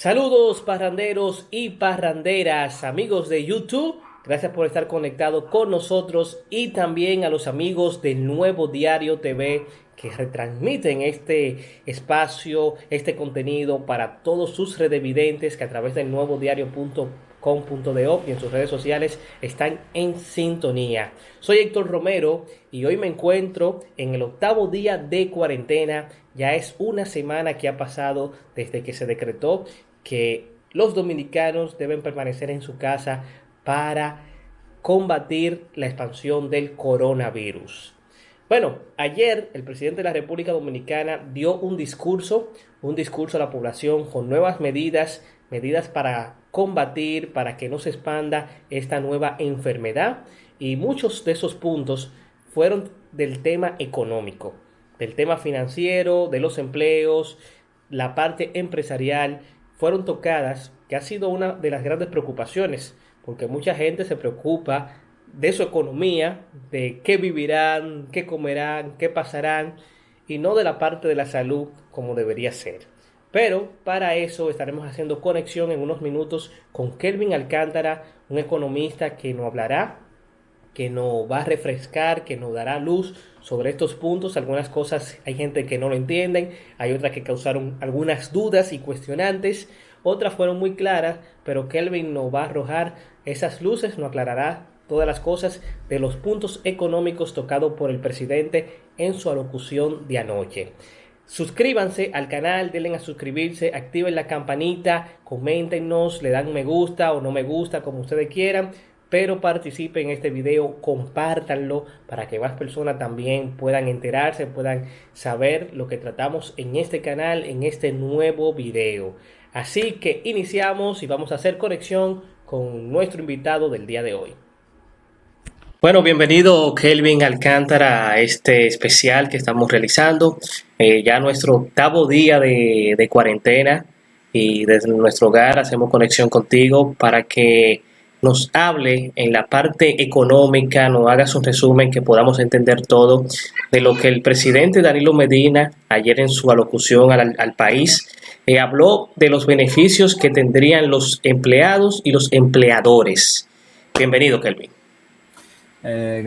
Saludos parranderos y parranderas, amigos de YouTube. Gracias por estar conectados con nosotros y también a los amigos de Nuevo Diario TV que retransmiten este espacio, este contenido para todos sus redevidentes que a través del nuevodiario.com.do y en sus redes sociales están en sintonía. Soy Héctor Romero y hoy me encuentro en el octavo día de cuarentena. Ya es una semana que ha pasado desde que se decretó que los dominicanos deben permanecer en su casa para combatir la expansión del coronavirus. Bueno, ayer el presidente de la República Dominicana dio un discurso a la población con nuevas medidas, medidas para combatir, para que no se expanda esta nueva enfermedad. Y muchos de esos puntos fueron del tema económico, del tema financiero, de los empleos, la parte empresarial, fueron tocadas, que ha sido una de las grandes preocupaciones, porque mucha gente se preocupa de su economía, de qué vivirán, qué comerán, qué pasarán, y no de la parte de la salud como debería ser. Pero para eso estaremos haciendo conexión en unos minutos con Kelvin Alcántara, un economista que nos hablará, que nos va a refrescar, que nos dará luz sobre estos puntos. Algunas cosas hay gente que no lo entienden, hay otras que causaron algunas dudas y cuestionantes, otras fueron muy claras, pero Kelvin nos va a arrojar esas luces, nos aclarará todas las cosas de los puntos económicos tocados por el presidente en su alocución de anoche. Suscríbanse al canal, denle a suscribirse, activen la campanita, coméntenos, le dan me gusta o no me gusta, como ustedes quieran, pero participen en este video, compártanlo para que más personas también puedan enterarse, puedan saber lo que tratamos en este canal, en este nuevo video. Así que iniciamos y vamos a hacer conexión con nuestro invitado del día de hoy. Bueno, bienvenido Kelvin Alcántara a este especial que estamos realizando. Ya nuestro octavo día de cuarentena y desde nuestro hogar hacemos conexión contigo para que nos hable en la parte económica, nos hagas un resumen que podamos entender todo de lo que el presidente Danilo Medina ayer en su alocución al país habló de los beneficios que tendrían los empleados y los empleadores. Bienvenido, Kelvin.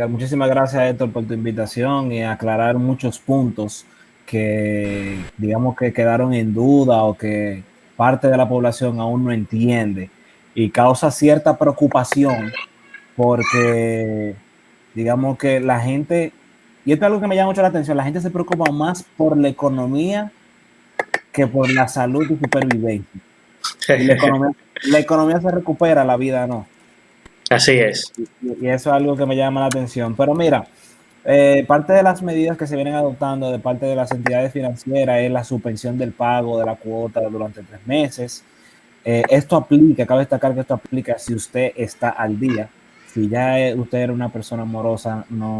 Muchísimas gracias, Héctor, por tu invitación y aclarar muchos puntos que, digamos, que quedaron en duda o que parte de la población aún no entiende y causa cierta preocupación porque, digamos, que la gente, y esto es algo que me llama mucho la atención, la gente se preocupa más por la economía que por la salud y supervivencia. Y la economía se recupera, la vida no. Así es. Y eso es algo que me llama la atención. Pero mira, parte de las medidas que se vienen adoptando de parte de las entidades financieras es la suspensión del pago de la cuota durante 3 meses. Esto aplica, cabe destacar que esto aplica si usted está al día. Si ya usted era una persona morosa, no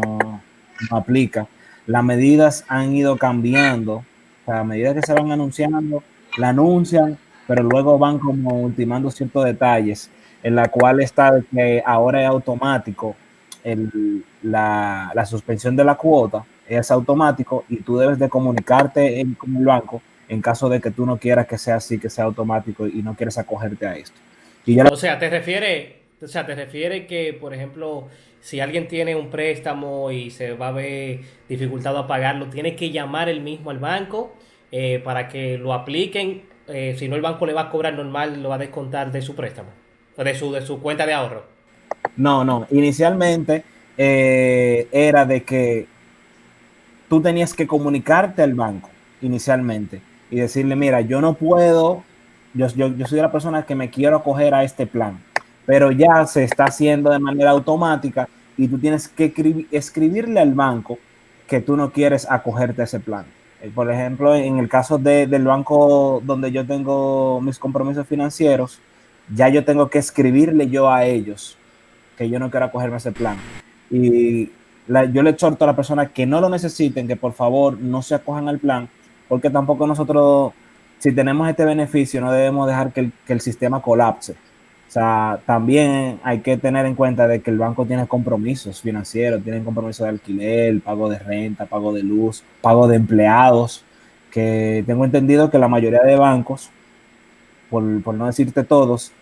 aplica. Las medidas han ido cambiando. O sea, a medida que se van anunciando, la anuncian, pero luego van como ultimando ciertos detalles, en la cual está que ahora es automático la suspensión de la cuota, es automático y tú debes de comunicarte con el banco en caso de que tú no quieras que sea así, que sea automático y no quieres acogerte a esto. Y ya O sea, te refiere que, por ejemplo, si alguien tiene un préstamo y se va a ver dificultado a pagarlo, tiene que llamar él mismo al banco para que lo apliquen. Si no, el banco le va a cobrar normal, lo va a descontar de su préstamo, o de su cuenta de ahorro. no, inicialmente era de que tú tenías que comunicarte al banco inicialmente y decirle, mira, yo no puedo, yo soy la persona que me quiero acoger a este plan, pero ya se está haciendo de manera automática y tú tienes que escribirle al banco que tú no quieres acogerte a ese plan. Por ejemplo, en el caso del banco donde yo tengo mis compromisos financieros, ya yo tengo que escribirle yo a ellos que yo no quiero acogerme a ese plan. Y yo le exhorto a las personas que no lo necesiten, que por favor no se acojan al plan, porque tampoco nosotros, si tenemos este beneficio, no debemos dejar que el sistema colapse. O sea, también hay que tener en cuenta de que el banco tiene compromisos financieros, tienen compromisos de alquiler, pago de renta, pago de luz, pago de empleados, que tengo entendido que la mayoría de bancos por no decirte todos,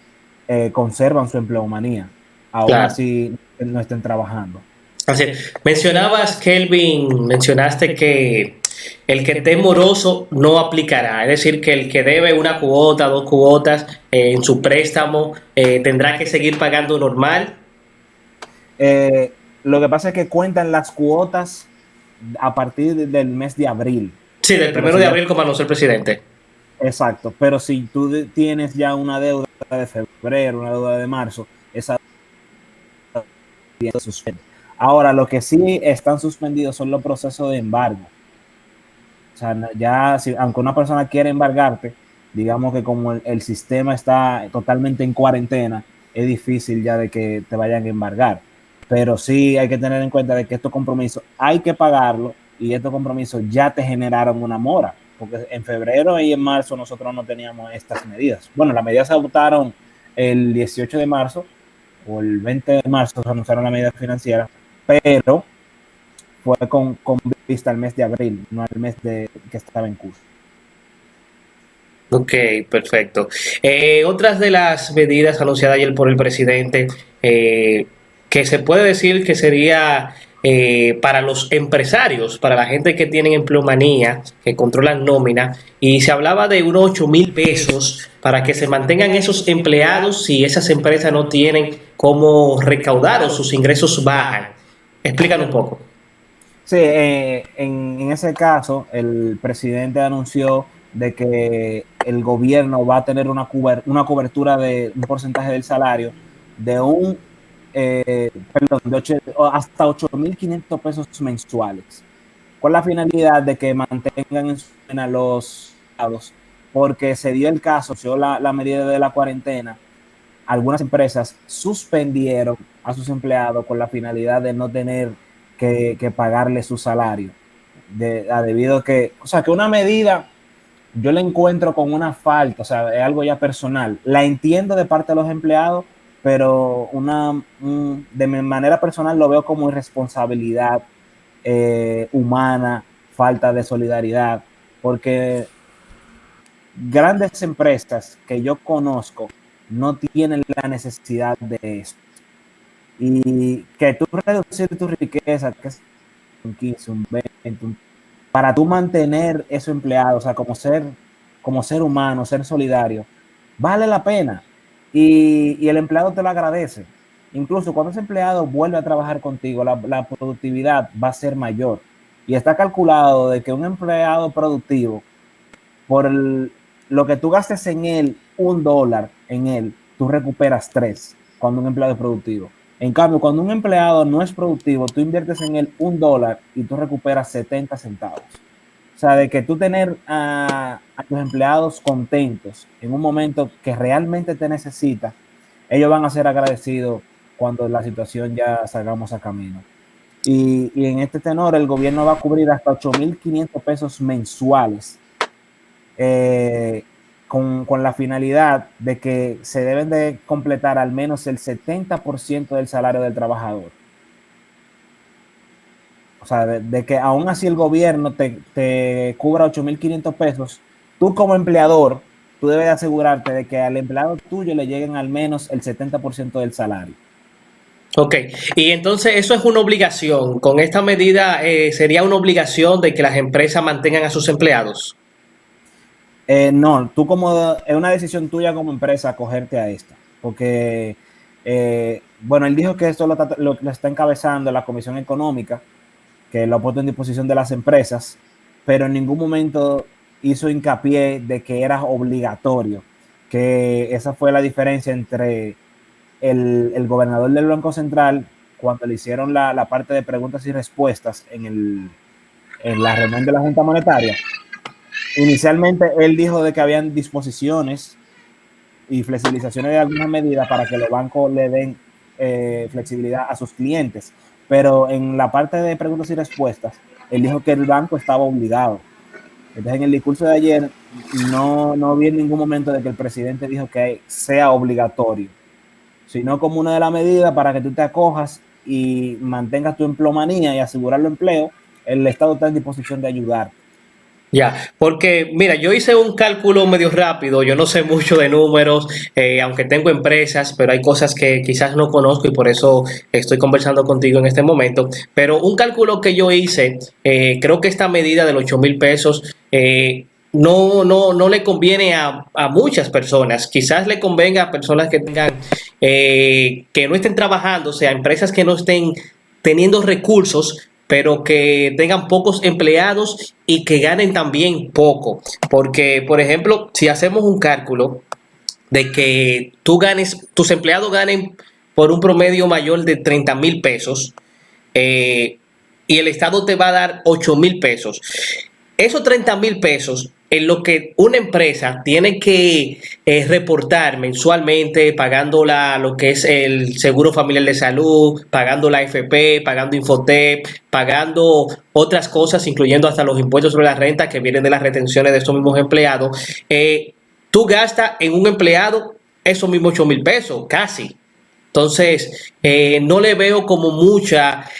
conservan su empleomanía, aún Claro. así no estén trabajando. Así es. Mencionabas, Kelvin, mencionaste que el que esté moroso no aplicará, es decir, que el que debe una cuota, dos cuotas en su préstamo tendrá que seguir pagando normal. Lo que pasa es que cuentan las cuotas a partir del mes de abril, Sí, del pero primero si de ya, abril, como anunció el presidente. exacto, pero si tú tienes ya una deuda de febrero, una deuda de marzo, esa deuda se suspende. Ahora, lo que sí están suspendidos son los procesos de embargo. O sea, ya, si, aunque una persona quiere embargarte, digamos que como el sistema está totalmente en cuarentena, es difícil ya de que te vayan a embargar. Pero sí hay que tener en cuenta de que estos compromisos hay que pagarlo y estos compromisos ya te generaron una mora. Porque en febrero y en marzo nosotros no teníamos estas medidas. Bueno, las medidas se adoptaron el 18 de marzo o el 20 de marzo, se anunciaron las medidas financieras, pero fue con vista al mes de abril, no al mes de que estaba en curso. Ok, perfecto. Otras de las medidas anunciadas ayer por el presidente, que se puede decir que sería para los empresarios, para la gente que tienen empleomanía, que controlan nómina, y se hablaba de unos 8.000 pesos para que se mantengan esos empleados si esas empresas no tienen cómo recaudar o sus ingresos bajan. Explícanos un poco. Sí, en ese caso, el presidente anunció de que el gobierno va a tener una cobertura de un porcentaje del salario de perdón, hasta 8.500 pesos mensuales, con la finalidad de que mantengan en su a los empleados, porque se dio el caso, se dio la medida de la cuarentena, algunas empresas suspendieron a sus empleados con la finalidad de no tener que pagarle su salario. Debido a que, o sea, que una medida yo la encuentro con una falta, o sea, es algo ya personal. La entiendo de parte de los empleados, pero de mi manera personal lo veo como irresponsabilidad humana, falta de solidaridad, porque grandes empresas que yo conozco no tienen la necesidad de eso. Y que tú reducir tu riqueza, que es un 15, un 20, para tú mantener esos empleados, o sea, como ser humano, ser solidario, vale la pena. Y el empleado te lo agradece. Incluso cuando ese empleado vuelve a trabajar contigo, la productividad va a ser mayor. Y está calculado de que un empleado productivo por lo que tú gastes en él, $1 en él, tú recuperas 3 cuando un empleado es productivo. En cambio, cuando un empleado no es productivo, tú inviertes en él $1 y tú recuperas 70 centavos. O sea, de que tú tener a tus empleados contentos en un momento que realmente te necesita, ellos van a ser agradecidos cuando la situación ya salgamos a camino. Y en este tenor, el gobierno va a cubrir hasta 8.500 pesos mensuales eh, con la finalidad de que se deben de completar al menos el 70% del salario del trabajador. O sea, de que aún así el gobierno te cubra 8.500 pesos, tú como empleador, tú debes asegurarte de que al empleado tuyo le lleguen al menos el 70% del salario. Ok, y entonces eso es una obligación. Con esta medida sería una obligación de que las empresas mantengan a sus empleados. No, es una decisión tuya como empresa acogerte a esta, porque, bueno, él dijo que esto lo está encabezando la Comisión Económica, que lo ha puesto en disposición de las empresas, pero en ningún momento hizo hincapié de que era obligatorio, que esa fue la diferencia entre el gobernador del Banco Central, cuando le hicieron la parte de preguntas y respuestas en la reunión de la Junta Monetaria. Inicialmente él dijo de que habían disposiciones y flexibilizaciones de algunas medidas para que los bancos le den flexibilidad a sus clientes, pero en la parte de preguntas y respuestas, él dijo que el banco estaba obligado. Entonces, en el discurso de ayer, no vi en ningún momento de que el presidente dijo que sea obligatorio, sino como una de las medidas para que tú te acojas y mantengas tu empleomanía y asegurar el empleo, el Estado está en disposición de ayudarte. Ya, porque mira, yo hice un cálculo medio rápido, yo no sé mucho de números, aunque tengo empresas, pero hay cosas que quizás no conozco y por eso estoy conversando contigo en este momento. Pero un cálculo que yo hice, creo que esta medida de los 8.000 pesos no le conviene a muchas personas. Quizás le convenga a personas que tengan, que no estén trabajando, o sea, empresas que no estén teniendo recursos, pero que tengan pocos empleados y que ganen también poco. Porque, por ejemplo, si hacemos un cálculo de que tú ganes, tus empleados ganen por un promedio mayor de 30.000 pesos, eh, y el Estado te va a dar 8.000 pesos. Esos 30.000 pesos en lo que una empresa tiene que reportar mensualmente, pagando lo que es el seguro familiar de salud, pagando la AFP, pagando Infotep, pagando otras cosas, incluyendo hasta los impuestos sobre la renta que vienen de las retenciones de estos mismos empleados. Tú gastas en un empleado esos mismos 8.000 pesos, casi. Entonces, no le veo como mucha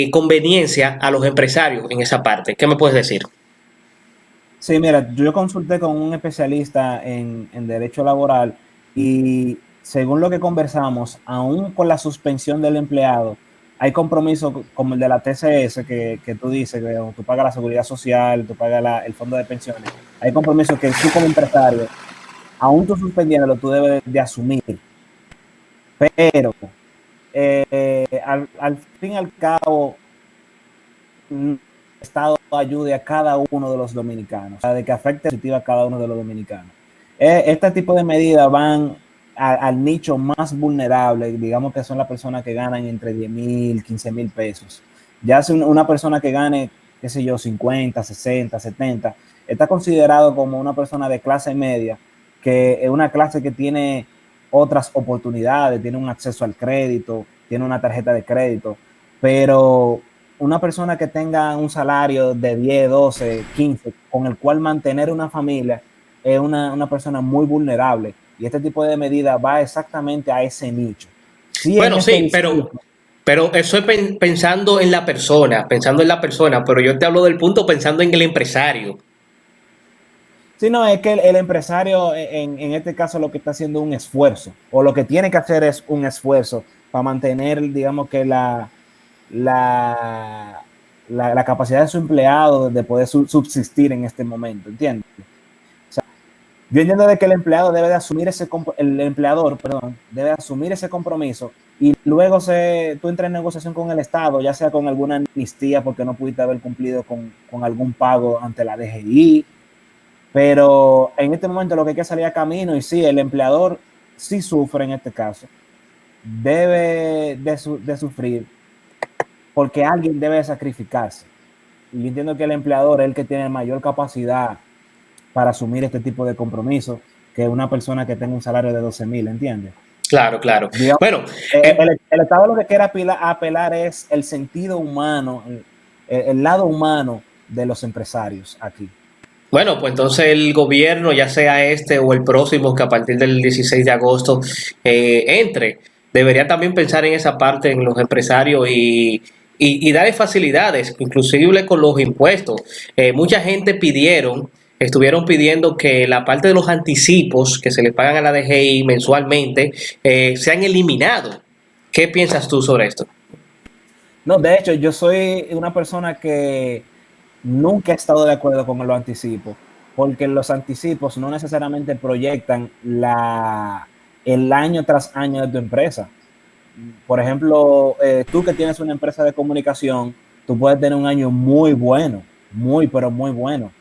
conveniencia a los empresarios en esa parte. ¿Qué me puedes decir? Sí, mira, yo consulté con un especialista en derecho laboral y según lo que conversamos, aún con la suspensión del empleado, hay compromisos como el de la TCS que tú dices, que tú pagas la seguridad social, tú pagas el fondo de pensiones. Hay compromisos que tú como empresario, aún tú suspendiéndolo, tú debes de asumir. Pero al fin y al cabo, el Estado ayude a cada uno de los dominicanos, o sea, de que afecte positiva a cada uno de los dominicanos. Este tipo de medidas van al nicho más vulnerable, digamos que son las personas que ganan entre 10.000, 15.000 pesos. Ya si una persona que gane, qué sé yo, 50, 60, 70, está considerado como una persona de clase media, que es una clase que tiene otras oportunidades, tiene un acceso al crédito, tiene una tarjeta de crédito, pero una persona que tenga un salario de 10, 12, 15, con el cual mantener una familia, es una persona muy vulnerable. Y este tipo de medida va exactamente a ese nicho. Sí, en Bueno, sí, específico. pero eso es pensando en la persona, pero yo te hablo del punto pensando en el empresario. Sí, no, es que el empresario en este caso lo que está haciendo es un esfuerzo, o lo que tiene que hacer es un esfuerzo para mantener, digamos que la, la capacidad de su empleado de poder subsistir en este momento, ¿entiendes? Yo entiendo de que el empleado debe de asumir el empleador, perdón, debe asumir ese compromiso y luego tú entras en negociación con el Estado, ya sea con alguna amnistía porque no pudiste haber cumplido con algún pago ante la DGI, pero en este momento lo que hay que salir a camino y sí, el empleador sí sufre en este caso, debe de sufrir porque alguien debe sacrificarse. Y yo entiendo que el empleador es el que tiene mayor capacidad para asumir este tipo de compromiso que una persona que tenga un salario de 12.000, ¿entiendes? Claro, claro. Digamos, Bueno, eh, el Estado lo que quiere apelar es el sentido humano, el lado humano de los empresarios aquí. bueno, pues entonces el gobierno, ya sea este o el próximo, que a partir del 16 de agosto entre, debería también pensar en esa parte, en los empresarios y darle facilidades, inclusive con los impuestos. Mucha gente estuvieron pidiendo que la parte de los anticipos que se le pagan a la DGI mensualmente sean eliminados. ¿Qué piensas tú sobre esto? No, de hecho, yo soy una persona que nunca he estado de acuerdo con los anticipos, porque los anticipos no necesariamente proyectan el año tras año de tu empresa. Por ejemplo, tú que tienes una empresa de comunicación, tú puedes tener un año muy bueno, muy, pero muy bueno,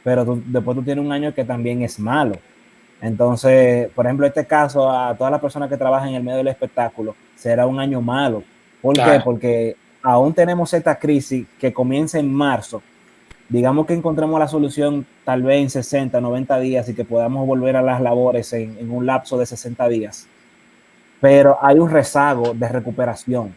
pero después tú tienes un año que también es malo. Entonces, por ejemplo, este caso, a todas las personas que trabajan en el medio del espectáculo, será un año malo. ¿Por qué? Claro. Porque aún tenemos esta crisis que comienza en marzo. Digamos que encontremos la solución tal vez en 60, 90 días y que podamos volver a las labores en un lapso de 60 días. Pero hay un rezago de recuperación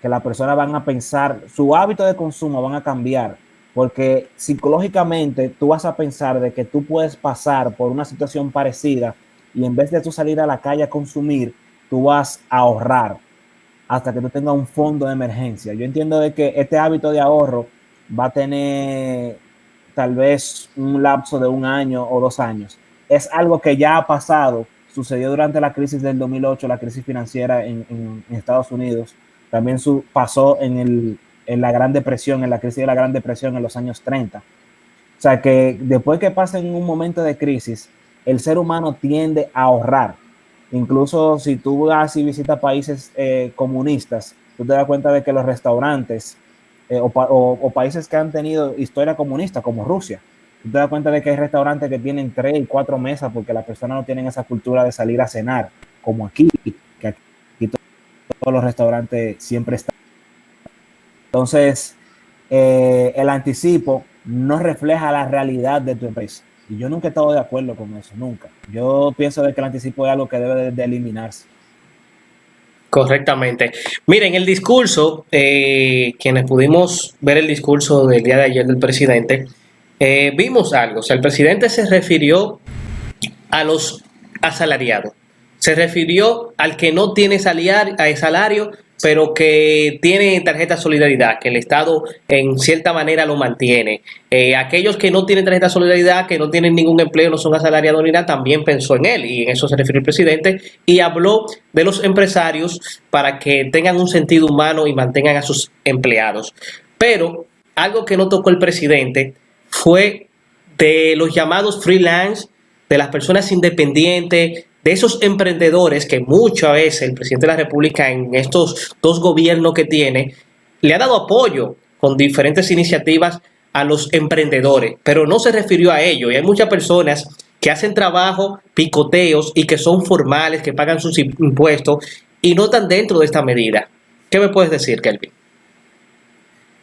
que las personas van a pensar, su hábito de consumo van a cambiar, porque psicológicamente tú vas a pensar de que tú puedes pasar por una situación parecida y en vez de tú salir a la calle a consumir, tú vas a ahorrar hasta que tú tengas un fondo de emergencia. Yo entiendo de que este hábito de ahorro va a tener tal vez un lapso de 1 año o 2 años. Es algo que ya ha pasado, sucedió durante la crisis del 2008, la crisis financiera en Estados Unidos, también pasó en la Gran Depresión, en la crisis de la Gran Depresión en los años 30. O sea que después que pasen un momento de crisis, el ser humano tiende a ahorrar. Incluso si tú vas y visitas países comunistas, tú te das cuenta de que los restaurantes o países que han tenido historia comunista, como Rusia, tú te das cuenta de que hay restaurantes que tienen 3 y 4 mesas porque las personas no tienen esa cultura de salir a cenar, como aquí, que aquí todos los restaurantes siempre están. Entonces, el anticipo no refleja la realidad de tu empresa. Y yo nunca he estado de acuerdo con eso, nunca. Yo pienso de que el anticipo es algo que debe de eliminarse. Correctamente. Miren, el discurso, quienes pudimos ver el discurso del día de ayer del presidente, vimos algo. O sea, el presidente se refirió a los asalariados. Se refirió al que no tiene salario, pero que tiene tarjeta Solidaridad, que el Estado en cierta manera lo mantiene. Aquellos que no tienen tarjeta Solidaridad, que no tienen ningún empleo, no son asalariados ni nada, también pensó en él, y en eso se refirió el presidente, y habló de los empresarios para que tengan un sentido humano y mantengan a sus empleados. Pero algo que no tocó el presidente fue de los llamados freelance, de las personas independientes, de esos emprendedores que muchas veces el presidente de la República en estos dos gobiernos que tiene le ha dado apoyo con diferentes iniciativas a los emprendedores, pero no se refirió a ello. Y hay muchas personas que hacen trabajo, picoteos y que son formales, que pagan sus impuestos y no están dentro de esta medida. ¿Qué me puedes decir, Kelvin?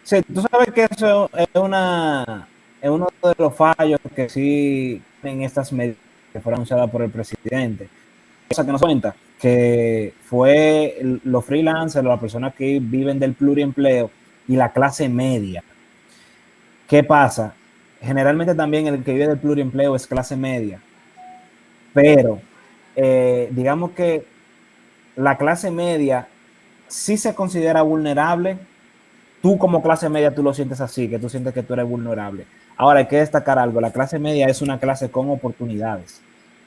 Sí, tú sabes que eso es uno de los fallos que sí en estas medidas que fueron anunciadas por el presidente. O sea, que nos cuenta que fue los freelancers, las personas que viven del pluriempleo y la clase media. ¿Qué pasa? Generalmente también el que vive del pluriempleo es clase media, pero digamos que la clase media sí se considera vulnerable. Tú como clase media tú lo sientes así, que tú sientes que tú eres vulnerable. Ahora hay que destacar algo, la clase media es una clase con oportunidades,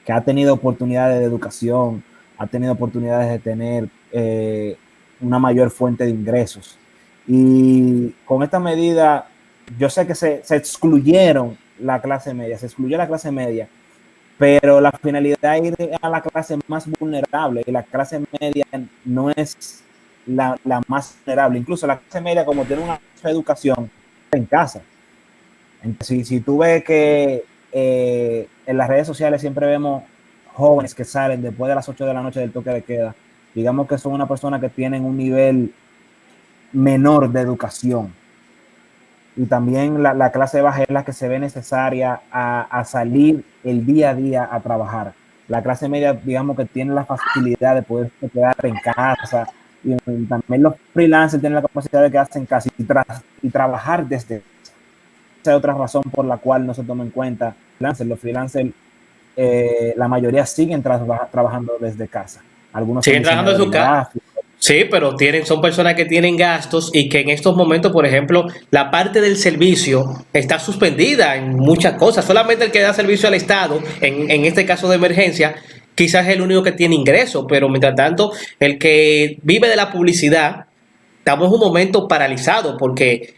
que ha tenido oportunidades de educación, ha tenido oportunidades de tener una mayor fuente de ingresos. Y con esta medida, yo sé que se excluyeron la clase media, se excluyó la clase media, pero la finalidad es ir a la clase más vulnerable, y la clase media no es la más vulnerable. Incluso la clase media, como tiene una educación en casa. Entonces, si tú ves que en las redes sociales siempre vemos jóvenes que salen después de las 8 de la noche del toque de queda, digamos que son una persona que tienen un nivel menor de educación. Y también la clase baja es la que se ve necesaria a salir el día a día a trabajar. La clase media, digamos que tiene la facilidad de poder quedar en casa, y también los freelancers tienen la capacidad de quedarse en casa y trabajar desde casa. Esa es otra razón por la cual no se toma en cuenta los freelancers, la mayoría siguen trabajando desde casa. Algunos son Siguen trabajando en su diseñadores casa. gráficos. Sí, pero son personas que tienen gastos y que en estos momentos, por ejemplo, la parte del servicio está suspendida en muchas cosas. Solamente el que da servicio al Estado, en este caso de emergencia, quizás es el único que tiene ingresos, pero mientras tanto, el que vive de la publicidad, estamos en un momento paralizado porque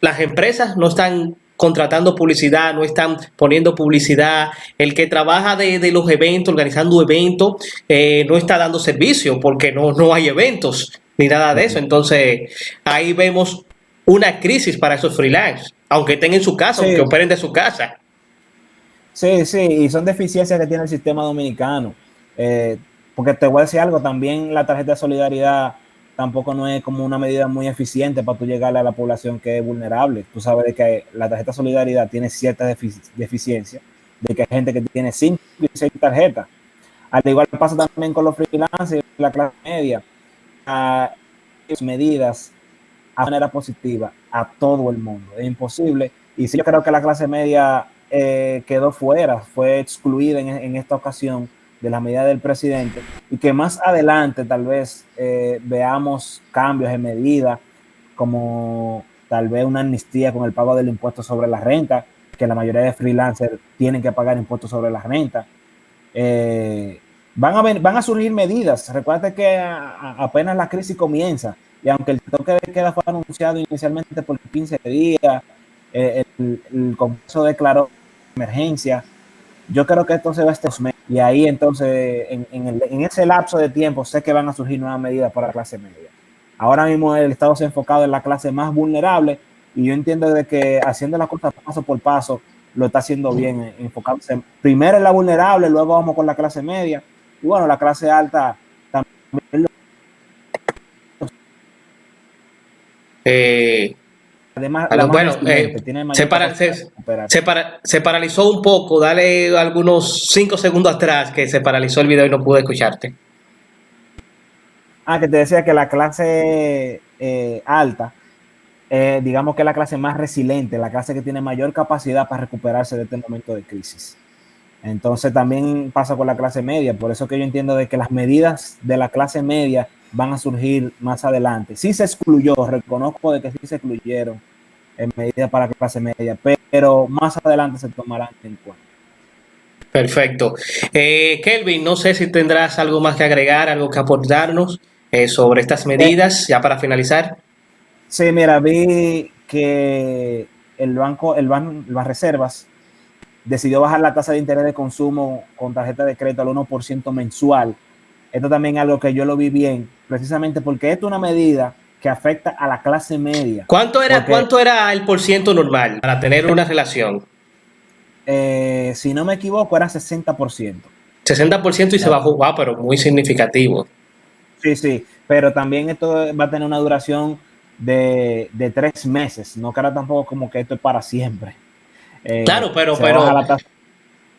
las empresas no están contratando publicidad, no están poniendo publicidad, el que trabaja de los eventos, organizando eventos, no está dando servicio porque no hay eventos ni nada de eso. Entonces ahí vemos una crisis para esos freelance, aunque estén en su casa, Sí, aunque operen de su casa. sí, sí, y son deficiencias que tiene el sistema dominicano. Porque te voy a decir algo, también la tarjeta de solidaridad tampoco no es como una medida muy eficiente para tú llegarle a la población que es vulnerable. Tú sabes de que la tarjeta de solidaridad tiene cierta deficiencia, de que hay gente que tiene 5 y 6 tarjetas. Al igual pasa también con los freelancers y la clase media. A medidas a manera positiva a todo el mundo. Es imposible. Y sí, yo creo que la clase media quedó fuera, fue excluida en esta ocasión de la medida del presidente, y que más adelante tal vez veamos cambios en medida, como tal vez una amnistía con el pago del impuesto sobre la renta, que la mayoría de freelancers tienen que pagar impuestos sobre la renta. Van a surgir medidas. Recuerda que apenas la crisis comienza, y aunque el toque de queda fue anunciado inicialmente por 15 días, el Congreso declaró emergencia. Yo creo que esto se va a extender, y ahí entonces en ese lapso de tiempo sé que van a surgir nuevas medidas para la clase media. Ahora mismo el Estado se ha enfocado en la clase más vulnerable, y yo entiendo de que haciendo las cosas paso por paso lo está haciendo bien, enfocándose primero en la vulnerable, luego vamos con la clase media, y bueno, la clase alta también. Además, bueno, se paralizó un poco. Dale algunos 5 segundos atrás que se paralizó el video y no pude escucharte. Que te decía que la clase alta, digamos que es la clase más resiliente, la clase que tiene mayor capacidad para recuperarse de este momento de crisis. Entonces también pasa con la clase media, por eso que yo entiendo de que las medidas de la clase media van a surgir más adelante. Sí se excluyó, reconozco de que sí se excluyeron en medidas para la clase media, pero más adelante se tomarán en cuenta. Perfecto. Kelvin, no sé si tendrás algo más que agregar, algo que aportarnos sobre estas medidas, ya para finalizar. Sí, mira, vi que el Banreservas decidió bajar la tasa de interés de consumo con tarjeta de crédito al 1% mensual. Esto también es algo que yo lo vi bien, precisamente porque esto es una medida que afecta a la clase media. ¿Cuánto era el porciento normal para tener una relación? Si no me equivoco, era 60%. 60% y se bajó, pero muy significativo. Sí, pero también esto va a tener una duración de 3 meses. No creo tampoco como que esto es para siempre. Claro, pero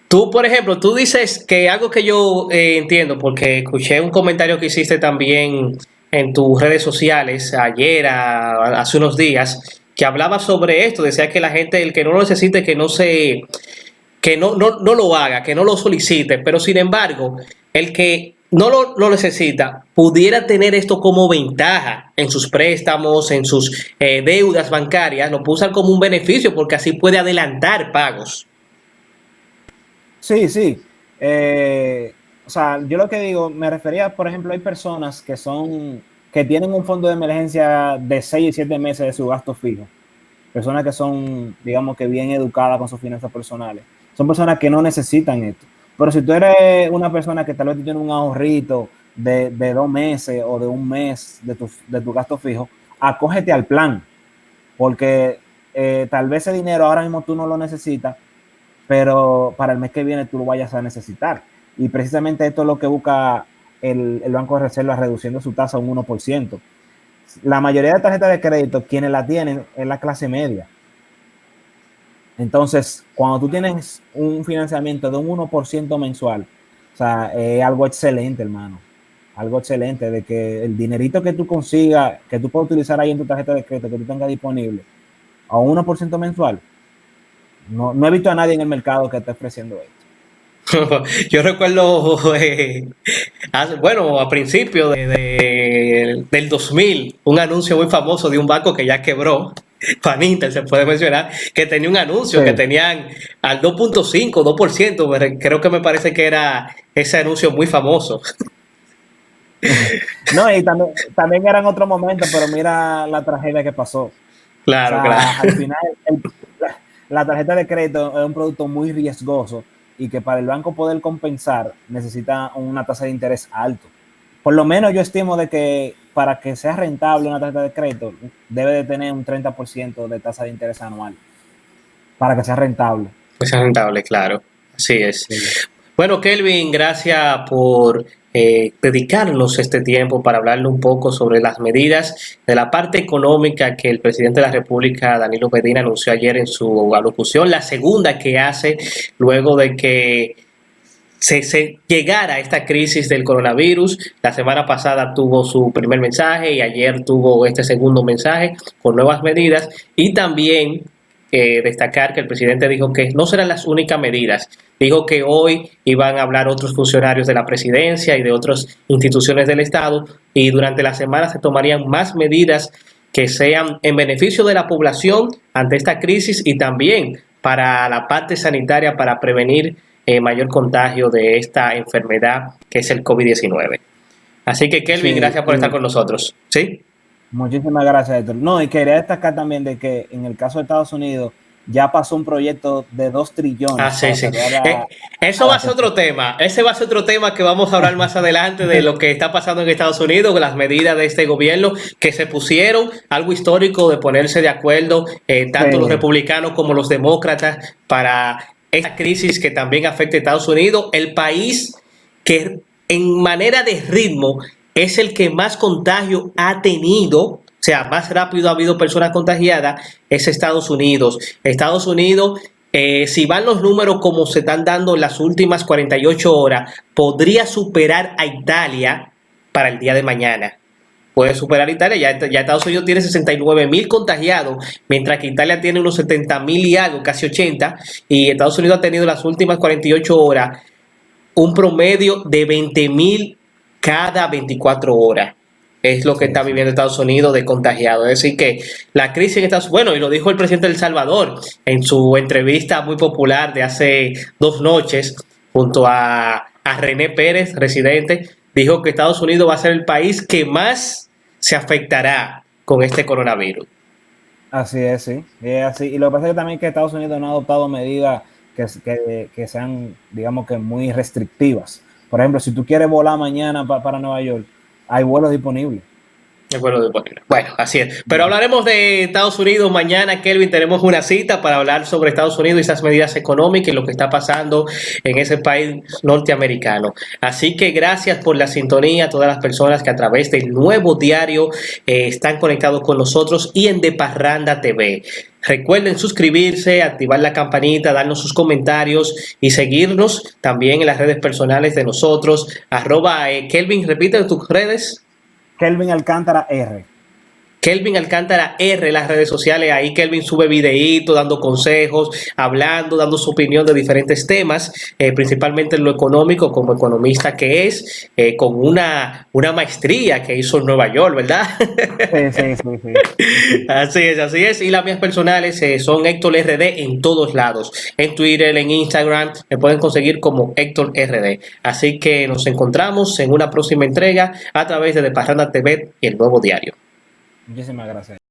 tú, por ejemplo, tú dices que algo que yo entiendo, porque escuché un comentario que hiciste también en tus redes sociales ayer, hace unos días, que hablaba sobre esto, decía que la gente, el que no lo necesite, que no lo haga, que no lo solicite, pero sin embargo, el que no lo necesita pudiera tener esto como ventaja en sus préstamos, en sus deudas bancarias, lo puede usar como un beneficio porque así puede adelantar pagos. Sí. O sea, yo lo que digo, me refería, por ejemplo, hay personas que tienen un fondo de emergencia de 6 y 7 meses de su gasto fijo. Personas que son, digamos que bien educadas con sus finanzas personales. Son personas que no necesitan esto. Pero si tú eres una persona que tal vez tiene un ahorrito de 2 meses o de 1 mes de tu gasto fijo, acógete al plan. Porque tal vez ese dinero ahora mismo tú no lo necesitas, pero para el mes que viene tú lo vayas a necesitar. Y precisamente esto es lo que busca el Banco de Reserva, reduciendo su tasa a un 1%. La mayoría de tarjetas de crédito, quienes la tienen, es la clase media. Entonces, cuando tú tienes un financiamiento de un 1% mensual, o sea, es algo excelente, hermano. Algo excelente, de que el dinerito que tú consigas, que tú puedas utilizar ahí en tu tarjeta de crédito, que tú tengas disponible, a un 1% mensual, no he visto a nadie en el mercado que esté ofreciendo esto. Yo recuerdo, a principios del 2000, un anuncio muy famoso de un banco que ya quebró, Paninter se puede mencionar, que tenía un anuncio que tenían al 2.5, 2%, creo que me parece que era ese anuncio muy famoso. No, y también eran otros momentos, pero mira la tragedia que pasó. Claro, o sea, claro. Al final, la tarjeta de crédito es un producto muy riesgoso, y que para el banco poder compensar necesita una tasa de interés alto. Por lo menos yo estimo de que para que sea rentable una tarjeta de crédito debe de tener un 30% de tasa de interés anual para que sea rentable. Pues sea rentable, claro. Así es. Sí. Bueno, Kelvin, gracias por dedicarnos este tiempo para hablarle un poco sobre las medidas de la parte económica que el presidente de la República, Danilo Medina, anunció ayer en su alocución, la segunda que hace luego de que se llegara a esta crisis del coronavirus. La semana pasada tuvo su primer mensaje y ayer tuvo este segundo mensaje con nuevas medidas, y también destacar que el presidente dijo que no serán las únicas medidas. Dijo que hoy iban a hablar otros funcionarios de la presidencia y de otras instituciones del Estado, y durante la semana se tomarían más medidas que sean en beneficio de la población ante esta crisis y también para la parte sanitaria para prevenir mayor contagio de esta enfermedad que es el COVID-19. Así que Kelvin, Sí, gracias por estar con nosotros. ¿Sí? muchísimas gracias, Héctor. No, y quería destacar también de que en el caso de Estados Unidos ya pasó un proyecto de 2 trillones Sí, para sí. salvar Eso va a ser otro tema. Ese va a ser otro tema que vamos a hablar más adelante de lo que está pasando en Estados Unidos, las medidas de este gobierno que se pusieron, algo histórico de ponerse de acuerdo, tanto los republicanos como los demócratas, para esta crisis que también afecta a Estados Unidos, el país que en manera de ritmo es el que más contagio ha tenido. O sea, más rápido ha habido personas contagiadas, es Estados Unidos. Estados Unidos, si van los números como se están dando en las últimas 48 horas, podría superar a Italia para el día de mañana. Puede superar a Italia, ya Estados Unidos tiene 69,000 contagiados, mientras que Italia tiene unos 70,000 y algo, casi 80, y Estados Unidos ha tenido en las últimas 48 horas un promedio de 20,000 cada 24 horas. Es lo que está viviendo Estados Unidos de contagiados. Es decir, que la crisis en Estados Unidos, bueno, y lo dijo el presidente de El Salvador en su entrevista muy popular de hace 2 noches, junto a René Pérez, residente, dijo que Estados Unidos va a ser el país que más se afectará con este coronavirus. Así es, sí. Es así. Y lo que pasa es que también que Estados Unidos no ha adoptado medidas que sean, digamos que muy restrictivas. Por ejemplo, si tú quieres volar mañana para Nueva York, hay vuelos disponibles. Bueno, así es. Pero hablaremos de Estados Unidos mañana, Kelvin. Tenemos una cita para hablar sobre Estados Unidos y esas medidas económicas y lo que está pasando en ese país norteamericano. Así que gracias por la sintonía a todas las personas que a través del Nuevo Diario están conectados con nosotros y en De Parranda TV. Recuerden suscribirse, activar la campanita, darnos sus comentarios y seguirnos también en las redes personales de nosotros. Kelvin, repite tus redes. Kelvin Alcántara R. Kelvin Alcántara R, las redes sociales. Ahí Kelvin sube videitos, dando consejos, hablando, dando su opinión de diferentes temas, principalmente en lo económico, como economista que es, con una maestría que hizo en Nueva York, ¿verdad? Sí. Así es. Y las mías personales son Héctor RD en todos lados. En Twitter, en Instagram, me pueden conseguir como Héctor RD. Así que nos encontramos en una próxima entrega a través de Parranda TV y el Nuevo Diario. Muchísimas gracias.